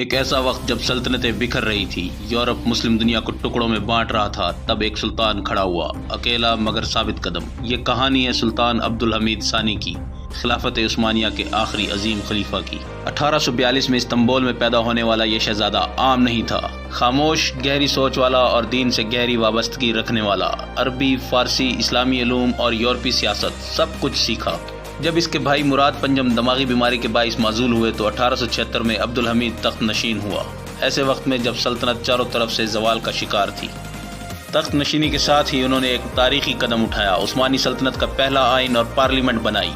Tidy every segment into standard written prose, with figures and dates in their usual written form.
ایک ایسا وقت جب سلطنتیں بکھر رہی تھی، یورپ مسلم دنیا کو ٹکڑوں میں بانٹ رہا تھا، تب ایک سلطان کھڑا ہوا، اکیلا مگر ثابت قدم۔ یہ کہانی ہے سلطان عبدالحمید ثانی کی، خلافت عثمانیہ کے آخری عظیم خلیفہ کی۔ 1842 میں استنبول میں پیدا ہونے والا یہ شہزادہ عام نہیں تھا، خاموش، گہری سوچ والا اور دین سے گہری وابستگی رکھنے والا۔ عربی، فارسی، اسلامی علوم اور یورپی سیاست سب کچھ سیکھا۔ جب اس کے بھائی مراد پنجم دماغی بیماری کے باعث معزول ہوئے تو 1876 میں عبدالحمید تخت نشین ہوا، ایسے وقت میں جب سلطنت چاروں طرف سے زوال کا شکار تھی۔ تخت نشینی کے ساتھ ہی انہوں نے ایک تاریخی قدم اٹھایا، عثمانی سلطنت کا پہلا آئین اور پارلیمنٹ بنائی۔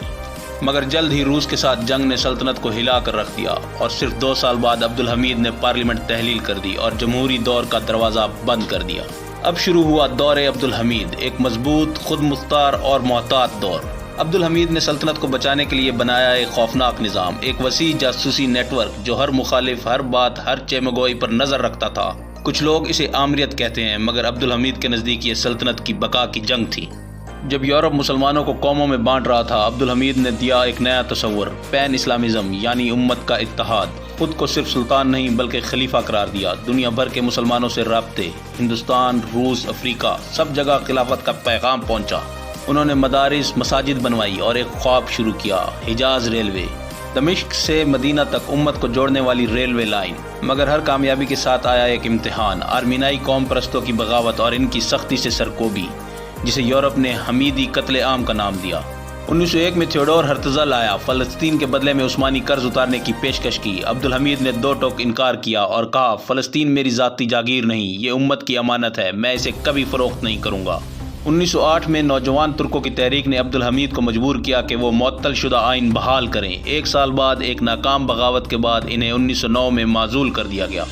مگر جلد ہی روس کے ساتھ جنگ نے سلطنت کو ہلا کر رکھ دیا، اور صرف 2 سال بعد عبدالحمید نے پارلیمنٹ تحلیل کر دی اور جمہوری دور کا دروازہ بند کر دیا۔ اب شروع ہوا دور عبدالحمید، ایک مضبوط، خود مختار اور محتاط دور۔ عبدالحمید نے سلطنت کو بچانے کے لیے بنایا ایک خوفناک نظام، ایک وسیع جاسوسی نیٹ ورک جو ہر مخالف، ہر بات، ہر چیمگوئی پر نظر رکھتا تھا۔ کچھ لوگ اسے آمریت کہتے ہیں، مگر عبدالحمید کے نزدیک یہ سلطنت کی بقا کی جنگ تھی۔ جب یورپ مسلمانوں کو قوموں میں بانٹ رہا تھا، عبدالحمید نے دیا ایک نیا تصور، پین اسلامزم، یعنی امت کا اتحاد۔ خود کو صرف سلطان نہیں بلکہ خلیفہ قرار دیا۔ دنیا بھر کے مسلمانوں سے رابطے، ہندوستان، روس، افریقہ، سب جگہ خلافت کا پیغام پہنچا۔ انہوں نے مدارس، مساجد بنوائی اور ایک خواب شروع کیا، حجاز ریلوے، دمشق سے مدینہ تک امت کو جوڑنے والی ریلوے لائن۔ مگر ہر کامیابی کے ساتھ آیا ایک امتحان، آرمینائی قوم پرستوں کی بغاوت اور ان کی سختی سے سرکوبی، جسے یورپ نے حمیدی قتل عام کا نام دیا۔ 1901 میں تھیوڈور ہرتزل آیا، فلسطین کے بدلے میں عثمانی قرض اتارنے کی پیشکش کی۔ عبدالحمید نے 2 ٹوک انکار کیا اور کہا، فلسطین میری ذاتی جاگیر نہیں، یہ امت کی امانت ہے، میں اسے کبھی فروخت نہیں کروں گا۔ 1908 میں نوجوان ترکوں کی تحریک نے عبدالحمید کو مجبور کیا کہ وہ معطل شدہ آئین بحال کریں۔ 1 سال بعد ایک ناکام بغاوت کے بعد انہیں 1909 میں معزول کر دیا گیا۔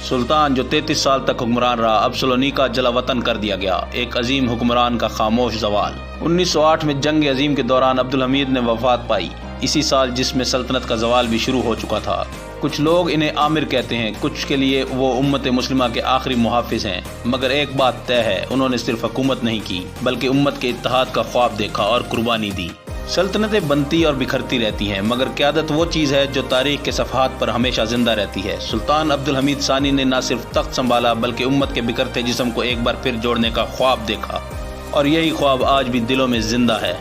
سلطان جو 33 سال تک حکمران رہا، اب سلونیکا جلا وطن کر دیا گیا، ایک عظیم حکمران کا خاموش زوال۔ 1908 میں جنگ عظیم کے دوران عبدالحمید نے وفات پائی، اسی سال جس میں سلطنت کا زوال بھی شروع ہو چکا تھا۔ کچھ لوگ انہیں عامر کہتے ہیں، کچھ کے لیے وہ امت مسلمہ کے آخری محافظ ہیں، مگر ایک بات طے ہے، انہوں نے صرف حکومت نہیں کی بلکہ امت کے اتحاد کا خواب دیکھا اور قربانی دی۔ سلطنتیں بنتی اور بکھرتی رہتی ہیں، مگر قیادت وہ چیز ہے جو تاریخ کے صفحات پر ہمیشہ زندہ رہتی ہے۔ سلطان عبدالحمید ثانی نے نہ صرف تخت سنبھالا بلکہ امت کے بکھرتے جسم کو ایک بار پھر جوڑنے کا خواب دیکھا، اور یہی خواب آج بھی دلوں میں زندہ ہے۔